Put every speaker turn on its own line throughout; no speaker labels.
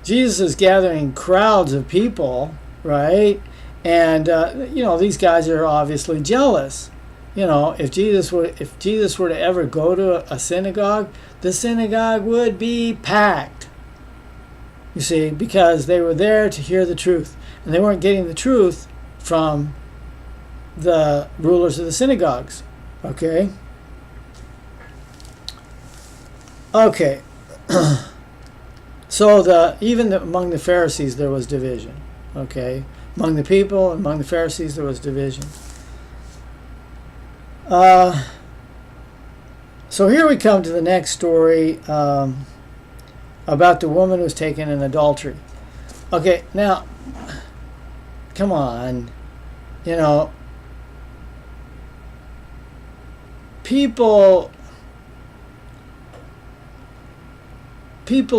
Jesus is gathering crowds of people, right? And these guys are obviously jealous. If Jesus were to ever go to a synagogue, the synagogue would be packed. You see, because they were there to hear the truth, and they weren't getting the truth from the rulers of the synagogues. Okay. Okay. So among the Pharisees there was division. Okay. Among the people, among the Pharisees there was division. So here we come to the next story about the woman who was taken in adultery. Okay, now, come on. People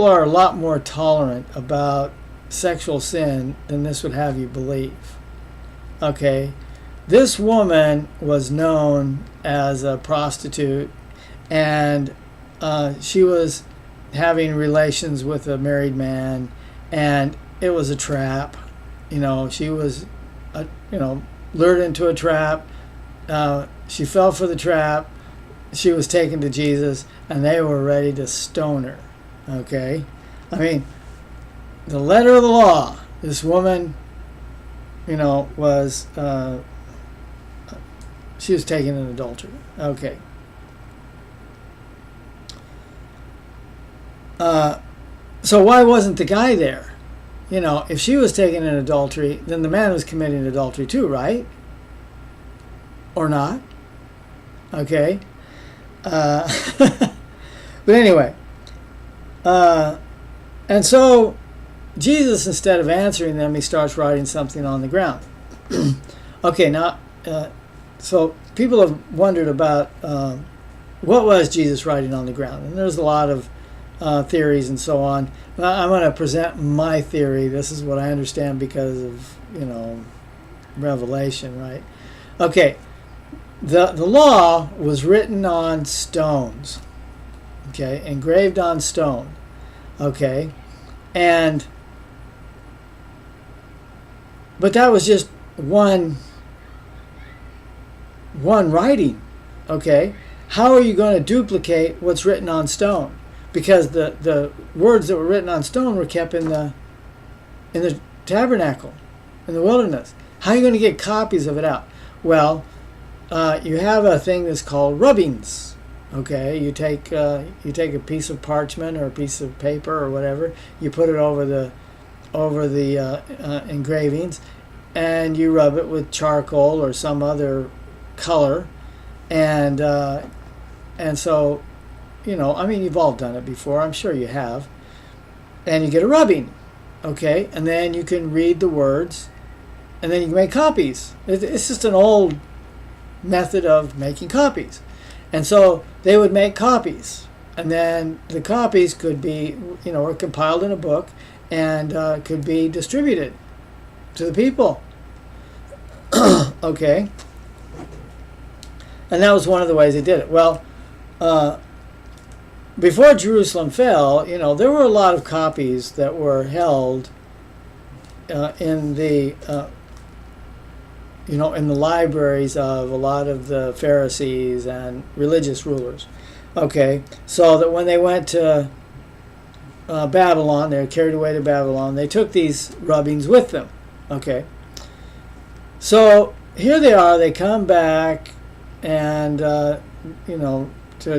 are a lot more tolerant about sexual sin than this would have you believe. Okay, this woman was known as a prostitute, and she was having relations with a married man, and it was a trap. She was lured into a trap. She fell for the trap. She was taken to Jesus, and they were ready to stone her. Okay, I mean, the letter of the law. This woman, was she was taken in adultery. Okay. So why wasn't the guy there? If she was taken in adultery, then the man was committing adultery too, right? Or not? Okay. But anyway. And so Jesus, instead of answering them, he starts writing something on the ground. Okay, now, so people have wondered about what was Jesus writing on the ground. And there's a lot of theories and so on. I'm going to present my theory. This is what I understand because of, revelation, right? Okay, the law was written on stones, okay, engraved on stone, okay, but that was just one writing, okay? How are you going to duplicate what's written on stone? Because the words that were written on stone were kept in the tabernacle, in the wilderness. How are you going to get copies of it out? Well, you have a thing that's called rubbings. Okay, you take a piece of parchment or a piece of paper or whatever, you put it over the engravings, and you rub it with charcoal or some other color, and so, you've all done it before. I'm sure you have, and you get a rubbing, okay, and then you can read the words, and then you can make copies. It's just an old method of making copies. And so they would make copies, and then the copies could be, were compiled in a book and could be distributed to the people. Okay. And that was one of the ways they did it. Well, before Jerusalem fell, there were a lot of copies that were held in the in the libraries of a lot of the Pharisees and religious rulers. Okay, so that when they went to Babylon, they were carried away to Babylon, they took these rubbings with them. Okay, so here they are, they come back and, to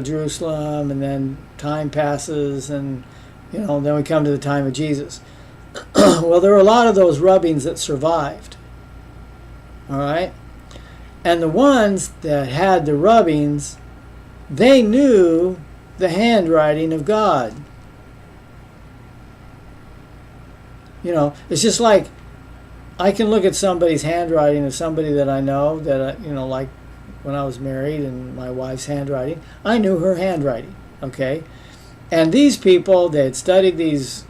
Jerusalem, and then time passes, and, then we come to the time of Jesus. Well, there were a lot of those rubbings that survived. All right, and the ones that had the rubbings, they knew the handwriting of God. It's just like I can look at somebody's handwriting of somebody that I know, that like when I was married, and my wife's handwriting, I knew her handwriting. Okay, and these people, they had studied these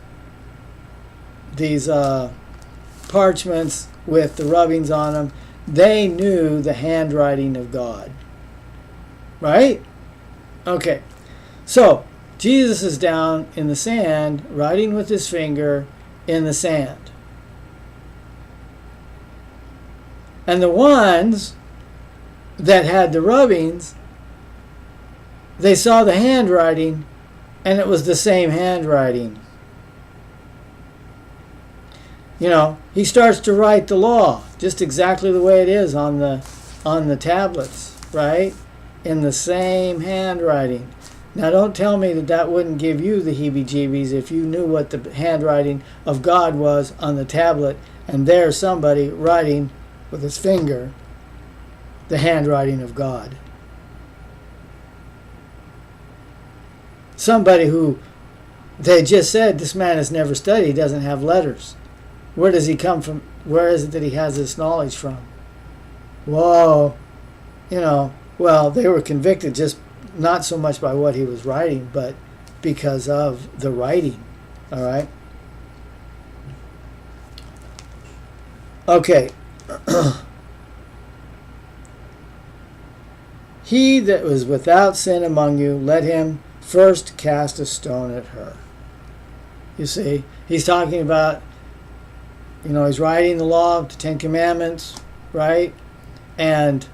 parchments with the rubbings on them. They knew the handwriting of God. Right? Okay. So, Jesus is down in the sand, writing with his finger, in the sand. And the ones that had the rubbings, they saw the handwriting, and it was the same handwriting. You know, he starts to write the law just exactly the way it is on the tablets, right? In the same handwriting. Now, don't tell me that that wouldn't give you the heebie-jeebies if you knew what the handwriting of God was on the tablet, and there's somebody writing with his finger the handwriting of God. Somebody who they just said, this man has never studied, he doesn't have letters. Where does he come from? Where is it that he has this knowledge from? Whoa. You know, well, they were convicted just not so much by what he was writing, but because of the writing. All right? Okay. He that was without sin among you, let him first cast a stone at her. You see, he's talking about, you know, he's writing the law, the Ten Commandments, right? And,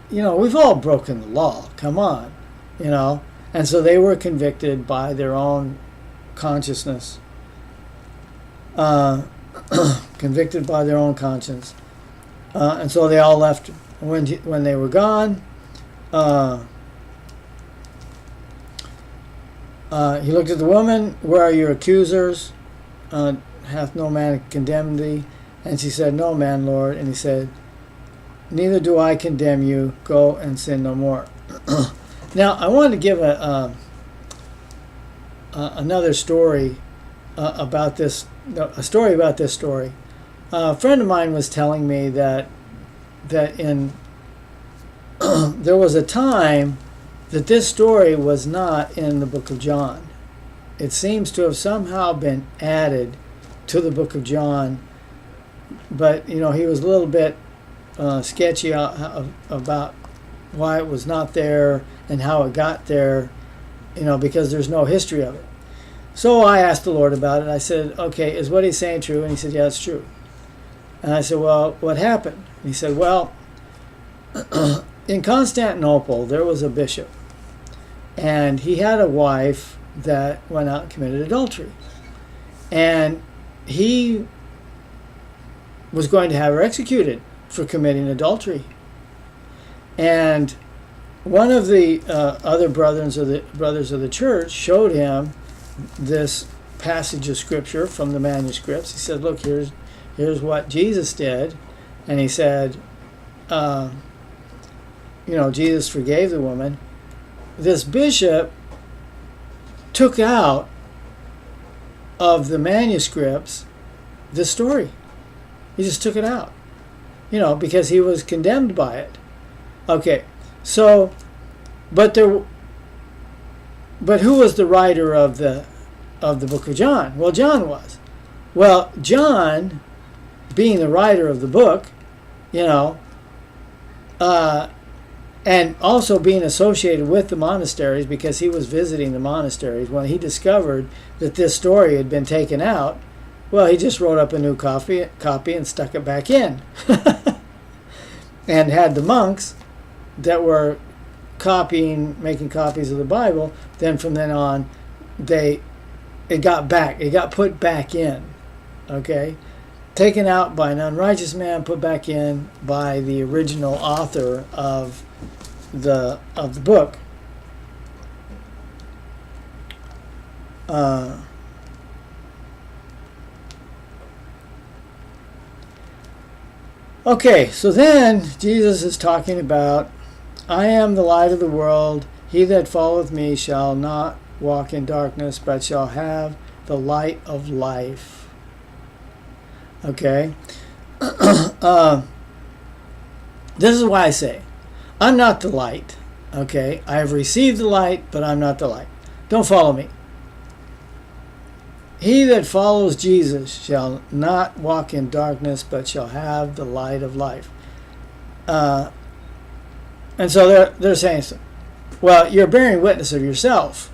you know, we've all broken the law. Come on, you know. And so they were convicted by their own consciousness. Convicted by their own conscience. And so they all left. When they were gone, he looked at the woman, where are your accusers? Hath no man condemned thee? And she said, no man, Lord. And he said, neither do I condemn you. Go and sin no more. Now, I wanted to give another story about this. A story about this story. A friend of mine was telling me that in there was a time that this story was not in the book of John. It seems to have somehow been added to the book of John, but you know, he was a little bit sketchy about why it was not there and how it got there, you know, because there's no history of it. So I asked the Lord about it. I said, okay, is what he's saying true? And he said, yeah, it's true. And I said, well, what happened? And he said, well, in Constantinople, there was a bishop, and he had a wife that went out and committed adultery. And he was going to have her executed for committing adultery. And one of the other brothers of the church showed him this passage of scripture from the manuscripts. He said, look, here's what Jesus did. And he said, you know, Jesus forgave the woman. This bishop took out of the manuscripts this story. He just took it out, you know, because he was condemned by it. Okay, so, but who was the writer of the book of John? Well, John was. Well, John, being the writer of the book, you know, and also being associated with the monasteries, because he was visiting the monasteries, when he discovered that this story had been taken out, well, he just wrote up a new copy and stuck it back in. And had the monks that were making copies of the Bible, then from then on, it got put back in, okay? Taken out by an unrighteous man, put back in by the original author of the book. Okay, so then Jesus is talking about, I am the light of the world. He that followeth me shall not walk in darkness, but shall have the light of life. Okay? This is why I say, I'm not the light. Okay? I have received the light, but I'm not the light. Don't follow me. He that follows Jesus shall not walk in darkness, but shall have the light of life. And so they're saying, well, you're bearing witness of yourself.